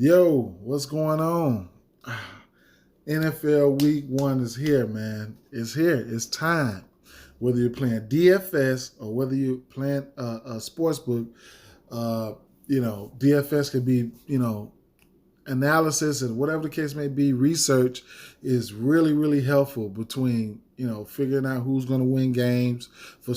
Yo, what's going on? NFL Week 1 is here, man. It's here. It's time. Whether you're playing DFS or whether you're playing a sports book, DFS could be, analysis and whatever the case may be. Research is really, really helpful between, figuring out who's going to win games for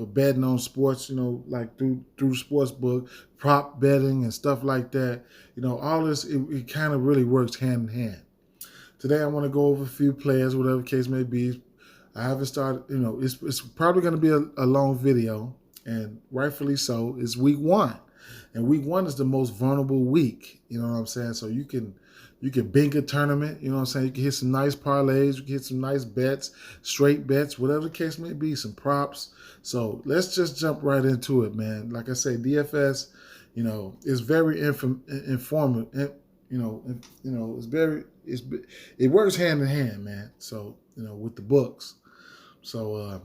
betting on sports, like through sports book, prop betting and stuff like that. All this, it kind of really works hand in hand. Today, I want to go over a few players, whatever the case may be. I haven't started, it's probably going to be a long video, and rightfully so. It's week 1. And week 1 is the most vulnerable week, you know what I'm saying? So you can bank a tournament, you know what I'm saying? You can hit some nice parlays, you can hit some nice bets, straight bets, whatever the case may be, some props. So let's just jump right into it, man. Like I say, DFS, is very informative. It works hand in hand, man. So, with the books. So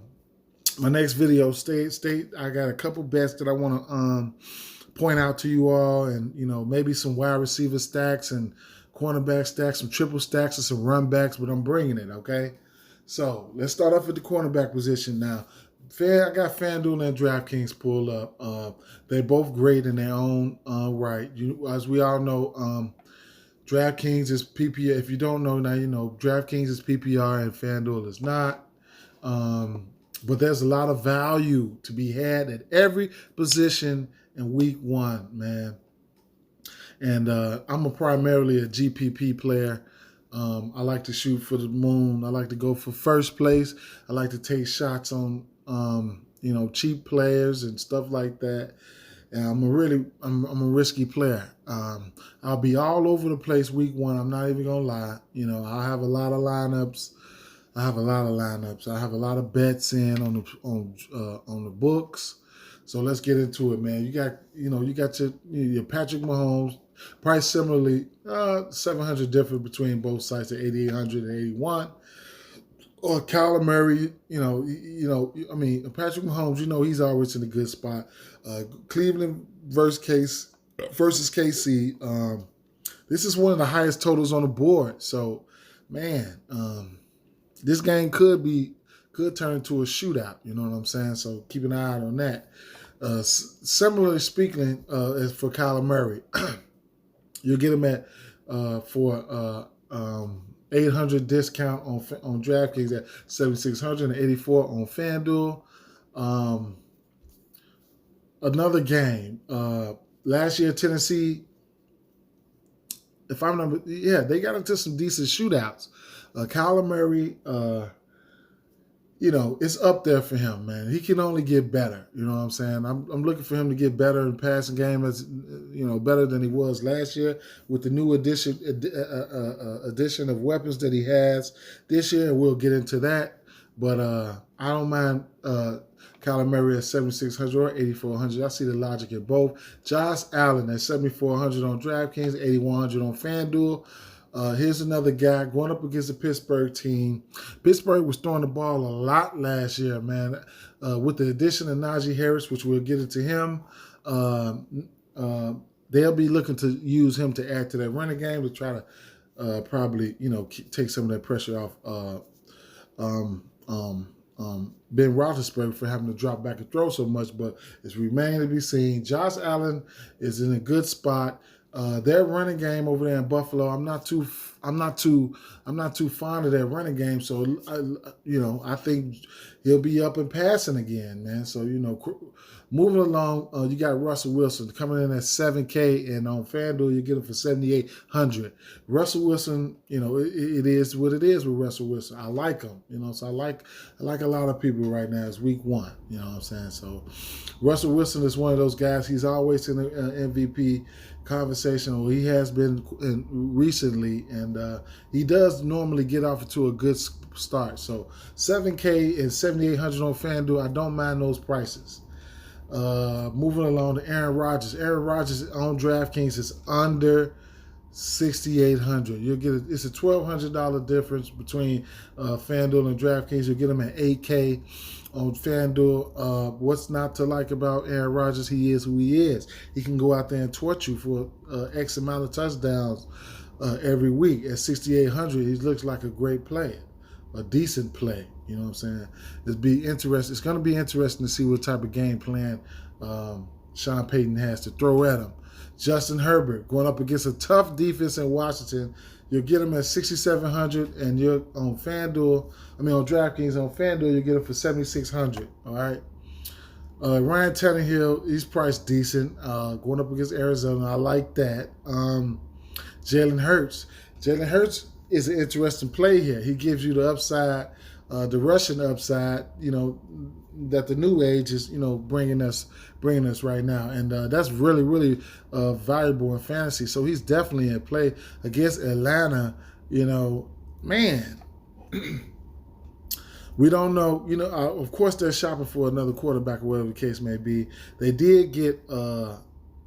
my next video, I got a couple bets that I want to point out to you all, and maybe some wide receiver stacks and cornerback stacks, some triple stacks and some run backs, but I'm bringing it, okay? So let's start off with the cornerback position now. I got FanDuel and DraftKings pulled up. They're both great in their own right. As we all know, DraftKings is PPR. If you don't know now, DraftKings is PPR and FanDuel is not. But there's a lot of value to be had at every position in week 1, man. And I'm primarily a GPP player. I like to shoot for the moon. I like to go for first place. I like to take shots on, cheap players and stuff like that. And I'm a risky player. I'll be all over the place week 1. I'm not even gonna lie. I have a lot of lineups. I have a lot of bets in on the books. So let's get into it, man. You got your Patrick Mahomes, price similarly, 700 different between both sites at 8,800 and 81. Or Kyler Murray, Patrick Mahomes, he's always in a good spot. Cleveland versus KC. This is one of the highest totals on the board. So, man, this game could turn into a shootout. You know what I'm saying? So keep an eye out on that. Similarly speaking, as for Kyler Murray, you'll get him at for 800 discount on DraftKings at 7,600 and 84 on FanDuel. Another game. Last year, Tennessee, if I remember, they got into some decent shootouts. Kyler Murray, it's up there for him, man. He can only get better. You know what I'm saying? I'm looking for him to get better in passing game, as better than he was last year with the new addition of weapons that he has this year. And we'll get into that. But I don't mind Kyler Murray at 7,600 or 8,400. I see the logic in both. Josh Allen at 7,400 on DraftKings, 8,100 on FanDuel. Here's another guy going up against the Pittsburgh team. Pittsburgh was throwing the ball a lot last year, man. With the addition of Najee Harris, which we'll get into him, they'll be looking to use him to add to that running game to try to probably, take some of that pressure off Ben Roethlisberger for having to drop back and throw so much. But it's remaining to be seen. Josh Allen is in a good spot. Their running game over there in Buffalo, I'm not too fond of their running game. So I think he'll be up and passing again, man. So moving along, you got Russell Wilson coming in at $7K, and on FanDuel you get him for $7,800. Russell Wilson, it is what it is with Russell Wilson. I like him, So I like a lot of people right now. It's week 1, you know what I'm saying. So Russell Wilson is one of those guys. He's always in the MVP conversation, or he has been recently, and he does normally get off to a good start. So $7K and $7,800 on FanDuel, I don't mind those prices. Moving along to Aaron Rodgers. Aaron Rodgers on DraftKings is under $6,800. You'll get it's a $1,200 difference between FanDuel and DraftKings. You'll get him at $8K on FanDuel. What's not to like about Aaron Rodgers? He is who he is. He can go out there and torch you for X amount of touchdowns every week. At $6,800, he looks like a great player, a decent play. You know what I'm saying? It's going to be interesting to see what type of game plan Sean Payton has to throw at him. Justin Herbert going up against a tough defense in Washington. You'll get him at $6,700, and you're on FanDuel. On DraftKings. On FanDuel, you'll get him for $7,600. All right. Ryan Tannehill, he's priced decent. Going up against Arizona, I like that. Jalen Hurts. Jalen Hurts is an interesting play here. He gives you the upside, the rushing upside, that the new age is, bringing us right now. And that's really, really valuable in fantasy. So he's definitely in play against Atlanta. Man, we don't know. Of course, they're shopping for another quarterback or whatever the case may be. They did get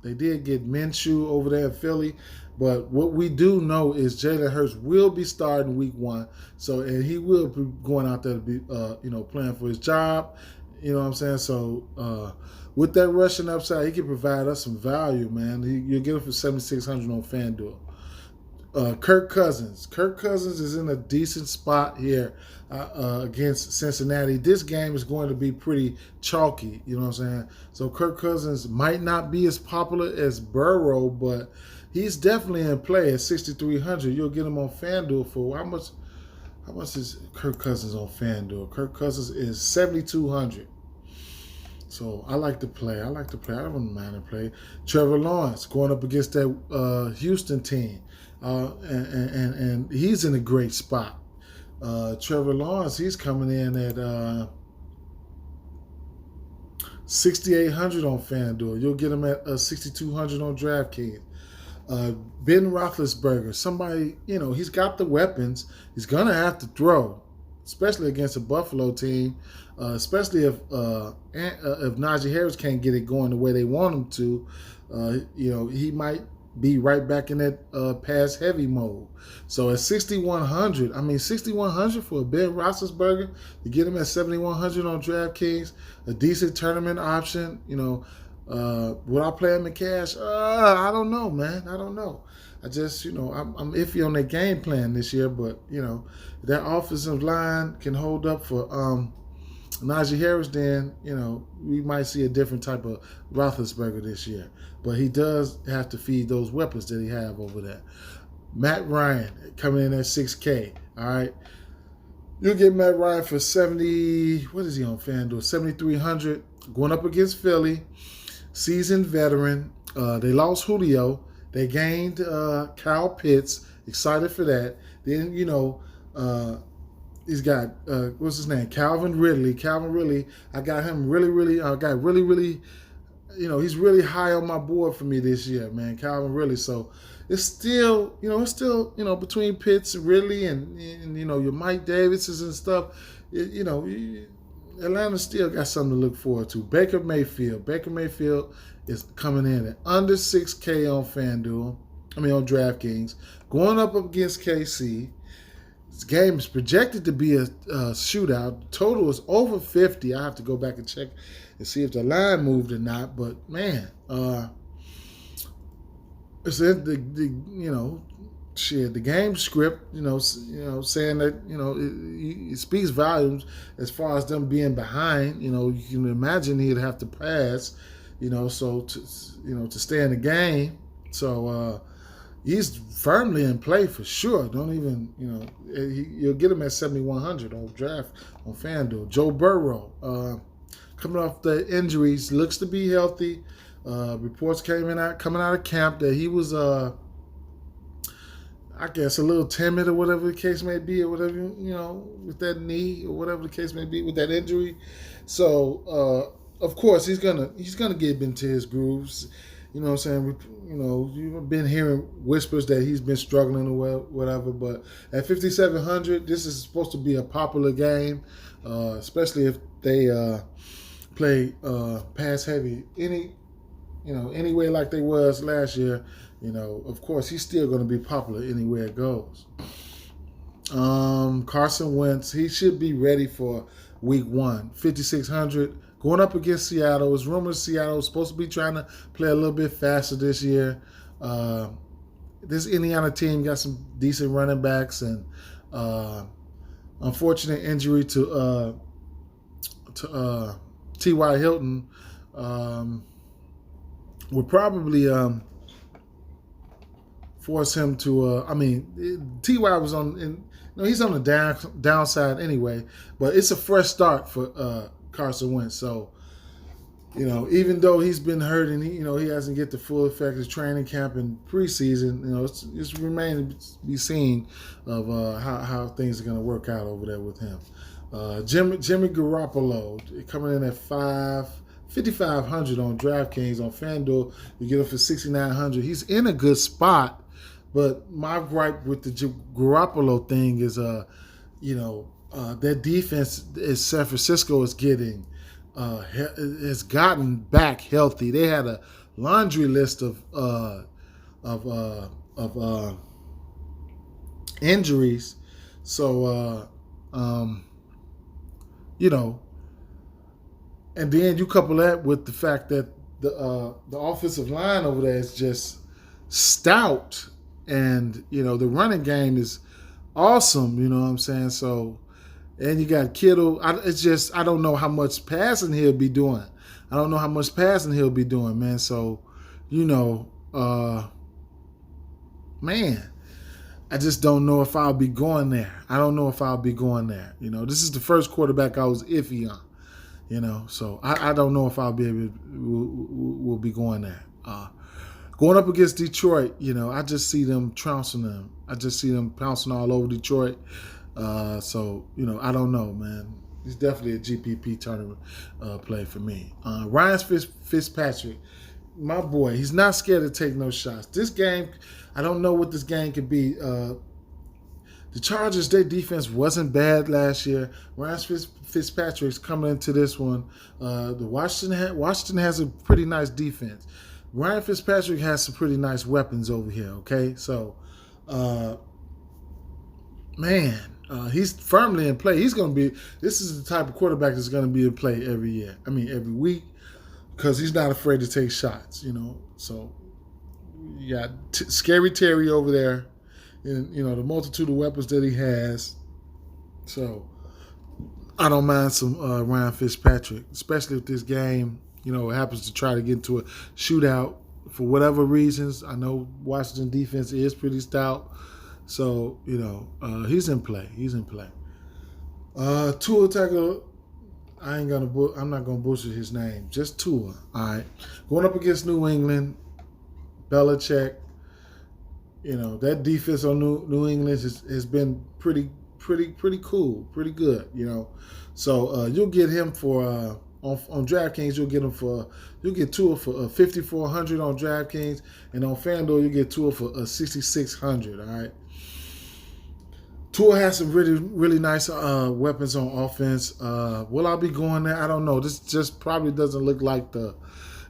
Minshew over there in Philly. But what we do know is Jalen Hurts will be starting week 1. And he will be going out there to be, playing for his job. You know what I'm saying? So with that rushing upside, he can provide us some value, man. You'll get him for $7,600 on FanDuel. Kirk Cousins. Kirk Cousins is in a decent spot here against Cincinnati. This game is going to be pretty chalky. You know what I'm saying? So Kirk Cousins might not be as popular as Burrow, but he's definitely in play at $6,300. You'll get him on FanDuel for how much? How much is Kirk Cousins on FanDuel? Kirk Cousins is $7,200. So I like to play. I don't mind to play. Trevor Lawrence going up against that Houston team, and he's in a great spot. Trevor Lawrence, he's coming in at $6,800 on FanDuel. You'll get him at $6,200 on DraftKings. Ben Roethlisberger, somebody, he's got the weapons. He's going to have to throw, especially against a Buffalo team, especially if Najee Harris can't get it going the way they want him to. He might be right back in that pass-heavy mode. So at $6,100, $6,100 for a Ben Roethlisberger, you get him at $7,100 on DraftKings, a decent tournament option, would I play him in cash? I don't know, man. I don't know. I just, I'm iffy on their game plan this year, but, that offensive line can hold up for Najee Harris, then, we might see a different type of Roethlisberger this year. But he does have to feed those weapons that he have over there. Matt Ryan coming in at $6K, all right? You'll get Matt Ryan for what is he on FanDuel? $7,300, going up against Philly. Seasoned veteran. They lost Julio. They gained Kyle Pitts. Excited for that. Then, he's got, what's his name? Calvin Ridley. I got him really, he's really high on my board for me this year, man. Calvin Ridley. So it's still, between Pitts and Ridley and your Mike Davises and stuff, Atlanta still got something to look forward to. Baker Mayfield is coming in at under $6K on FanDuel. On DraftKings. Going up against KC. This game is projected to be a shootout. Total is over 50. I have to go back and check and see if the line moved or not. But man, it's the game script, saying that, it speaks volumes as far as them being behind. You can imagine he'd have to pass, so to stay in the game. So he's firmly in play for sure. Don't even, you'll get him at $7,100 on FanDuel. Joe Burrow, coming off the injuries, looks to be healthy. Reports coming out of camp that he was I guess a little timid or whatever the case may be, or whatever, with that knee or whatever the case may be with that injury. So, of course, he's gonna get into his grooves. You know what I'm saying? You've been hearing whispers that he's been struggling or whatever, but at $5,700, this is supposed to be a popular game, especially if they play pass heavy any way like they was last year. Of course, he's still going to be popular anywhere it goes. Carson Wentz, he should be ready for week 1. 5,600. Going up against Seattle. It's rumored Seattle is supposed to be trying to play a little bit faster this year. This Indiana team got some decent running backs, and unfortunate injury to T.Y. Hilton would probably force him to. T.Y. was he's on the downside anyway, but it's a fresh start for Carson Wentz. So, even though he's been hurt and he hasn't get the full effect of training camp and preseason, it's remaining to be seen of how things are going to work out over there with him. Jimmy Garoppolo coming in at 5,500 on DraftKings. On FanDuel, you get him for 6,900. He's in a good spot, but my gripe with the Garoppolo thing is, their defense is San Francisco is getting has gotten back healthy. They had a laundry list of injuries, so and then you couple that with the fact that the offensive line over there is just stout, and the running game is awesome. You know what I'm saying? So. And you got Kittle. I don't know how much passing he'll be doing. Man. So, man, I just don't know if I'll be going there. This is the first quarterback I was iffy on. So I don't know if I'll be able to, will be going there. Going up against Detroit, I just see them trouncing them. I just see them pouncing all over Detroit. So, I don't know, man. It's definitely a GPP tournament play for me. Ryan Fitzpatrick, my boy, he's not scared to take no shots. This game, I don't know what this game could be. The Chargers, their defense wasn't bad last year. Ryan Fitzpatrick's coming into this one. The Washington has a pretty nice defense. Ryan Fitzpatrick has some pretty nice weapons over here, okay? So, he's firmly in play. This is the type of quarterback that's going to be in play every week, because he's not afraid to take shots, So you got Scary Terry over there, and, the multitude of weapons that he has. So I don't mind some Ryan Fitzpatrick, especially if this game, happens to try to get into a shootout for whatever reasons. I know Washington defense is pretty stout. So, he's in play. Tua Tagovailoa, I'm not gonna butcher his name. Just Tua. All right. Going up against New England, Belichick. That defense on New England has been pretty cool, pretty good. So you'll get him for on DraftKings. You'll get Tua for 5,400 on DraftKings, and on FanDuel you get Tua for 6,600. All right. Tua has some really, really nice weapons on offense. Will I be going there? I don't know. This just probably doesn't look like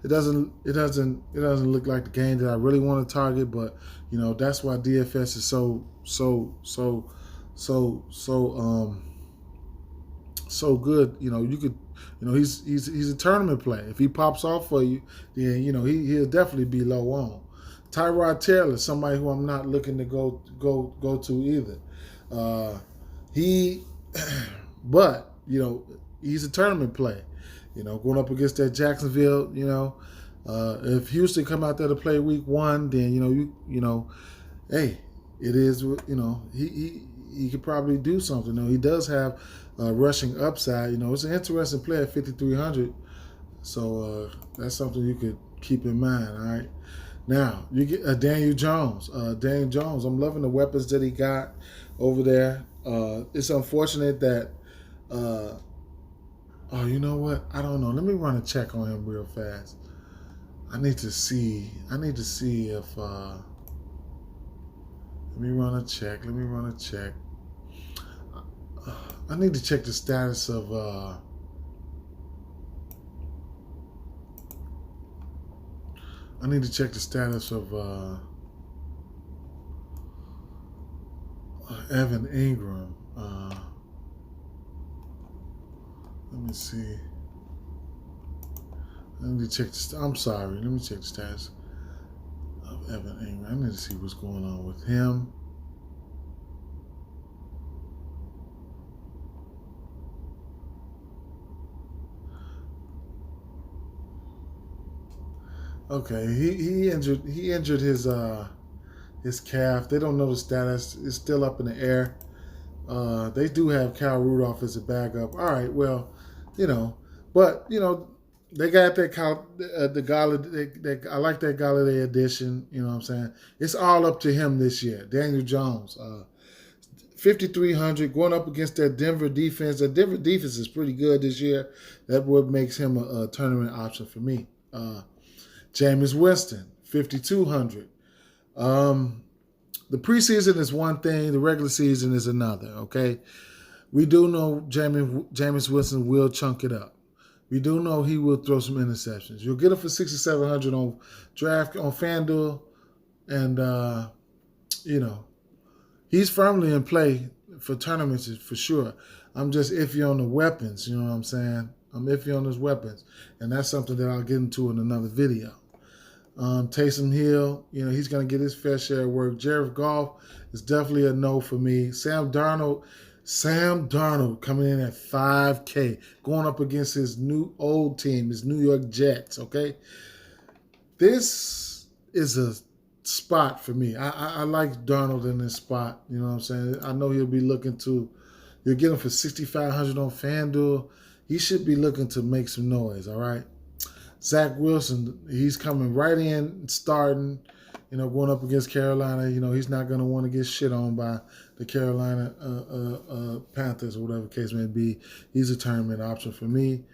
it doesn't look like the game that I really want to target. But that's why DFS is so good. You could, he's a tournament play. If he pops off for you, then he'll definitely be low on. Tyrod Taylor, somebody who I'm not looking to go to either. But he's a tournament play. Going up against that Jacksonville. If Houston come out there to play week 1, then hey, it is. He could probably do something. He does have rushing upside. It's an interesting play at 5,300. So that's something you could keep in mind. All right. Now you get Daniel Jones. I'm loving the weapons that he got over there. It's unfortunate that. You know what? I don't know. Let me run a check on him real fast. I need to see if. Let me run a check. I need to check the status of. Evan Ingram. Let me see. Let me check the. I'm sorry. Let me check the stats of Evan Ingram. I need to see what's going on with him. Okay, he injured his calf. They don't know the status. It's still up in the air. They do have Kyle Rudolph as a backup. All right, well, but they got that the Galladay. I like that Galladay addition. You know what I'm saying? It's all up to him this year. Daniel Jones, 5,300 going up against that Denver defense. That Denver defense is pretty good this year. That's what makes him a tournament option for me. Jameis Weston, 5,200. The preseason is one thing. The regular season is another, okay? We do know Jameis Winston will chunk it up. We do know he will throw some interceptions. You'll get him for 6,700 on FanDuel. And, he's firmly in play for tournaments for sure. I'm just iffy on the weapons, you know what I'm saying? I'm iffy on his weapons. And that's something that I'll get into in another video. Taysom Hill, he's going to get his fair share of work. Jared Goff is definitely a no for me. Sam Darnold coming in at 5K, going up against his old team, his New York Jets, okay? This is a spot for me. I like Darnold in this spot, you know what I'm saying? I know he'll be looking to, you'll get him for 6,500 on FanDuel. He should be looking to make some noise, all right? Zach Wilson, he's coming right in, starting, going up against Carolina. He's not going to want to get shit on by the Carolina Panthers or whatever the case may be. He's a tournament option for me.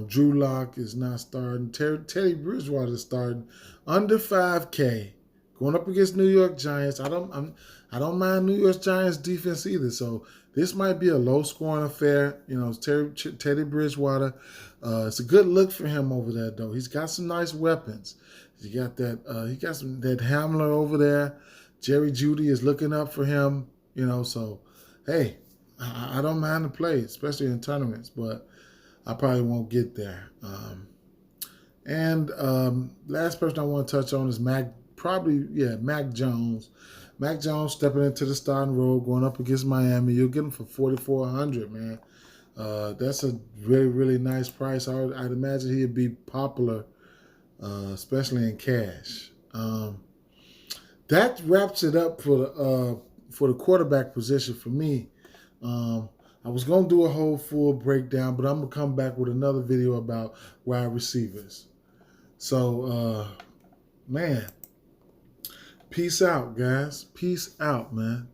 Drew Lock is not starting. Teddy Bridgewater is starting under 5K, going up against New York Giants. I don't mind New York Giants defense either. So this might be a low scoring affair. Teddy Bridgewater. It's a good look for him over there, though. He's got some nice weapons. He got that Hamler over there. Jerry Jeudy is looking up for him. So hey, I don't mind the play, especially in tournaments, but I probably won't get there. Last person I want to touch on is Mac Jones. Mac Jones stepping into the starting role, going up against Miami. You'll get him for 4,400, man. That's a really, really nice price. I'd imagine he'd be popular, especially in cash. That wraps it up for the quarterback position for me. I was going to do a whole full breakdown, but I'm going to come back with another video about wide receivers. So, man, peace out, guys. Peace out, man.